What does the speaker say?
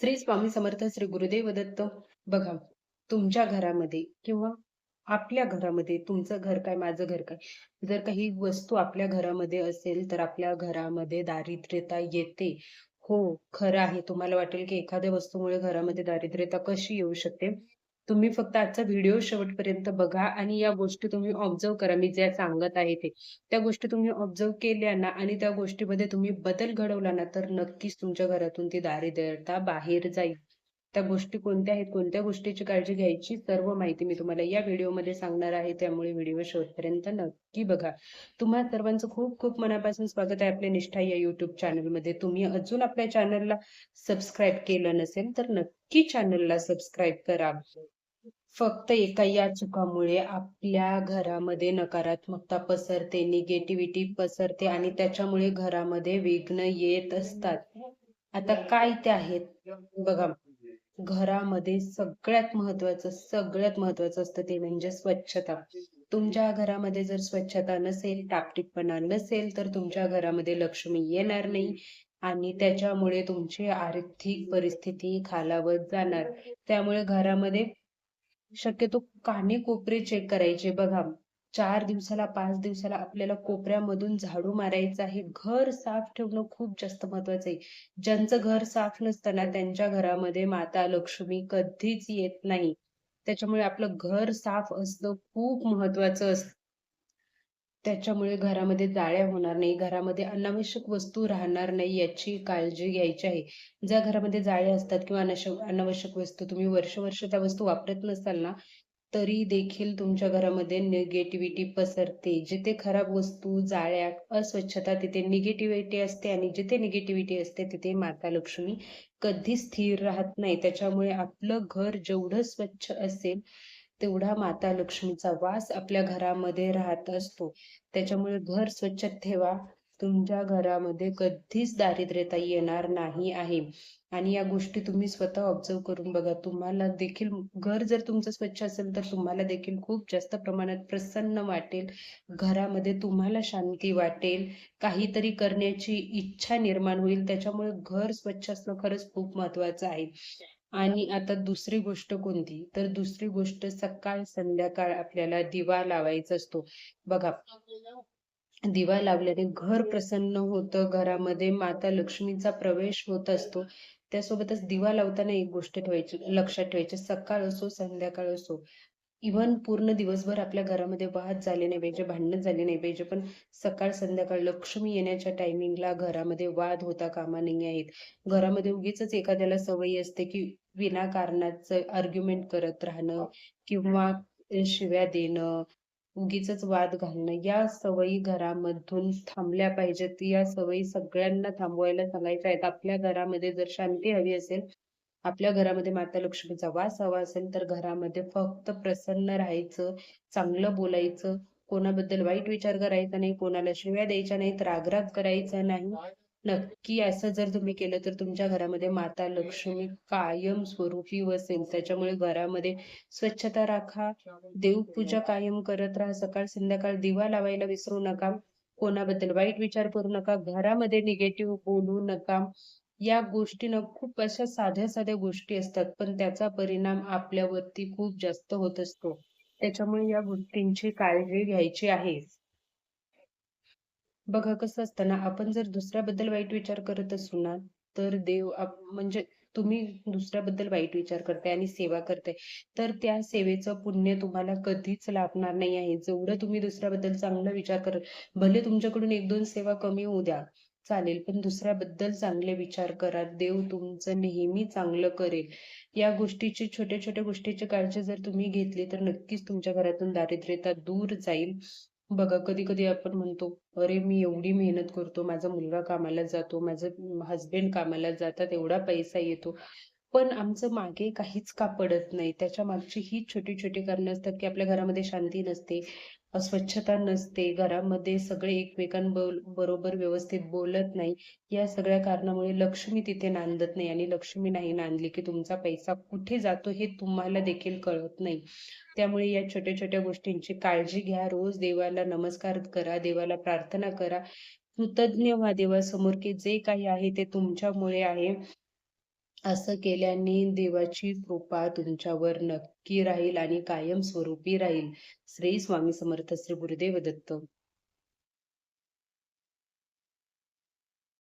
श्री स्वामी समर्थ, श्री गुरुदेव दत्त. बघा, तुमच्या घरामध्ये किंवा आपल्या घरामध्ये, तुमचं घर काय, माझं घर काय, जर काही वस्तू आपल्या घरामध्ये असेल, तर आपल्या घरामध्ये दारिद्र्यता येते. हो, खरं आहे. तुम्हाला वाटेल की एखाद्या वस्तूमुळे घरामध्ये दारिद्र्यता कशी येऊ शकते? तुम्ही फक्त आजचा व्हिडिओ शेवटपर्यंत बघा आणि या गोष्टी तुम्ही ऑब्झर्व्ह करा. मी ज्या सांगत आहे ते. त्या गोष्टी तुम्ही ऑब्झर्व्ह केल्या ना आणि त्या गोष्टीमध्ये तुम्ही बदल घडवला ना, तर नक्कीच तुमच्या घरातून ती दारिद्र्यता बाहेर जाईल. त्या गोष्टी कोणत्या आहेत, कोणत्या गोष्टीची काळजी घ्यायची, सर्व माहिती मी तुम्हाला या व्हिडिओमध्ये सांगणार आहे. त्यामुळे व्हिडिओ शेवटपर्यंत नक्की बघा. तुम्हा सर्वांचं खूप खूप मनापासून स्वागत आहे आपल्या निष्ठा या YouTube चॅनलमध्ये. तुम्ही अजून आपल्या चॅनलला सबस्क्राईब केलं नसेल, तर नक्की चॅनलला सबस्क्राईब करा. फक्त एका या चुकामुळे आपल्या घरामध्ये नकारात्मकता पसरते, निगेटिव्हिटी पसरते आणि त्याच्यामुळे घरामध्ये विघ्न येत असतात. आता काय ते आहेत? बघा, घरामध्ये सगळ्यात महत्वाचं असतं ते म्हणजे स्वच्छता. तुमच्या घरामध्ये जर स्वच्छता नसेल, टापटीपणा नसेल, तर तुमच्या घरामध्ये लक्ष्मी येणार नाही आणि त्याच्यामुळे तुमची आर्थिक परिस्थिती खालावत जाणार. त्यामुळे घरामध्ये शक्यतो काने-कोपरे चेक करायचे. बघा, 4 दिवसाला, 5 दिवसाला आपल्याला कोपऱ्यामधून झाडू मारायचं आहे. घर साफ ठेवणं खूप जास्त महत्वाचं आहे. ज्यांचं घर साफ नसतं ना, त्यांच्या घरामध्ये माता लक्ष्मी कधीच येत नाही. त्याच्यामुळे आपलं घर साफ असणं खूप महत्वाचं असतं. त्याच्यामुळे घरामध्ये जाळ्या होणार नाही, घरामध्ये अनावश्यक वस्तू राहणार नाही याची काळजी घ्यायची आहे. ज्या घरामध्ये जाळ्या असतात किंवा अनावश्यक वस्तू तुम्ही वर्ष-वर्ष त्या वस्तू वापरत नसाल ना, तरी देखील तुमच्या घरामध्ये निगेटिव्हिटी पसरते. जिथे खराब वस्तू, जाळ्या, अस्वच्छता तिथे निगेटिव्हिटी असते आणि जिथे निगेटिव्हिटी असते तिथे माता लक्ष्मी कधीच स्थिर राहत नाही. त्याच्यामुळे आपलं घर जेवढं स्वच्छ असेल, तेवढा माता लक्ष्मीचा वास आपल्या घरामध्ये राहत असतो. त्याच्यामुळे घर स्वच्छ ठेवा. तुमच्या घरामध्ये कधीच दारिद्र्यता येणार नाही आहे. आणि या गोष्टी तुम्ही स्वतः ऑब्झर्व्ह करून बघा. तुम्हाला देखील घर जर तुमचं स्वच्छ असेल, तर तुम्हाला देखील खूप जास्त प्रमाणात प्रसन्न वाटेल. घरामध्ये तुम्हाला शांती वाटेल. काहीतरी करण्याची इच्छा निर्माण होईल. त्याच्यामुळे घर स्वच्छ असणं खरंच खूप महत्वाचं आहे. आणि आता दुसरी गोष्ट कोणती? तर दुसरी गोष्ट सकाळ संध्याकाळ आपल्याला दिवा लावायचा असतो. बघा, दिवा लावल्याने घर प्रसन्न होतं. घरामध्ये माता लक्ष्मीचा प्रवेश होत असतो. त्यासोबतच दिवा लावताना एक गोष्ट लक्षात ठेवायची. सकाळ असो, संध्याकाळ असो, इव्हन पूर्ण दिवसभर आपल्या घरामध्ये वाद झाले नाही पाहिजे, भांडण झाले नाही पाहिजे. पण सकाळ संध्याकाळ लक्ष्मी येण्याच्या टायमिंगला घरामध्ये वाद होता कामा नाही आहेत. घरामध्ये उगीचच एखाद्याला सवय असते, की विनाकारणाचं आर्ग्युमेंट करत राहणं किंवा शिव्या देणं, उगीचच वाद घालणं, या सवयी घरामधून थांबल्या पाहिजेत. या सवयी सगळ्यांना थांबवायला सांगायच्या आहेत. आपल्या घरामध्ये जर शांती हवी असेल, आपल्या घरामध्ये माता लक्ष्मीचा वास हवा असेल, तर घरामध्ये फक्त प्रसन्न राहायचं, चांगलं बोलायचं, कोणाबद्दल वाईट विचार करायचा नाही, कोणाला शिव्या द्यायच्या नाहीत, राग-राग करायचा नाही. नक्की असं जर तुम्ही केलं, तर तुमच्या घरामध्ये माता लक्ष्मी कायम स्वरूपी वसेल. त्याच्यामुळे घरामध्ये स्वच्छता राखा, देवपूजा कायम करत राहा, सकाळ संध्याकाळ दिवा लावायला विसरू नका. कोणाबद्दल वाईट विचार करू नका, घरामध्ये निगेटिव्ह बोलू नका. या गोष्टी ना खूप अशा साध्या-साध्या गोष्टी असतात, पण त्याचा परिणाम आपल्यावरती खूप जास्त होत असतो. त्याच्यामुळे या गोष्टींची काळजी घ्यायची आहे. बघा कसं असतं ना, आपण जर दुसऱ्याबद्दल वाईट विचार करत असू ना, तर देव म्हणजे तुम्ही दुसऱ्याबद्दल वाईट विचार करताय आणि सेवा करताय, तर त्या सेवेचं पुण्य तुम्हाला कधीच लाभणार नाही आहे. जेवढं तुम्ही दुसऱ्याबद्दल चांगला विचार कराल, भले तुमच्याकडून 1-2 सेवा कमी होऊ द्या, चालेल, पण दुसऱ्याबद्दल चांगले विचार करा. देव तुमचं नेहमी चांगलं करेल. या गोष्टीची, छोट्या-छोट्या गोष्टीची काळजी जर तुम्ही घेतली, तर नक्कीच तुमच्या घरातून दारिद्र्यता दूर जाईल. बघा, कधी-कधी आपण म्हणतो, "अरे, मी एवढी मेहनत करतो, माझा मुलगा कामाला जातो, माझं हसबंड कामाला जातात, एवढा पैसा येतो, पण आमचं मागे काहीच का पडत नाही." त्याच्या मागची ही छोटी-छोटी कारणं असतात, की आपल्या घरामध्ये शांती नसते, स्वच्छता नसते, घरामध्ये सगळे बरोबर व्यवस्थित बोलत नाही. या सगळ्या कारणामुळे लक्ष्मी तिथे नांदत नाही आणि लक्ष्मी नाही नांदली, की तुमचा पैसा कुठे जातो हे तुम्हाला देखील कळत नाही. त्यामुळे या छोट्या-छोट्या गोष्टींची काळजी घ्या. रोज देवाला नमस्कार करा, देवाला प्रार्थना करा. कृतज्ञ व्हा देवासमोर, की जे काही आहे ते तुमच्यामुळे आहे. असं केल्याने देवाची कृपा तुमच्यावर नक्की राहील आणि कायमस्वरूपी राहील. श्री स्वामी समर्थ. श्री गुरुदेव दत्त.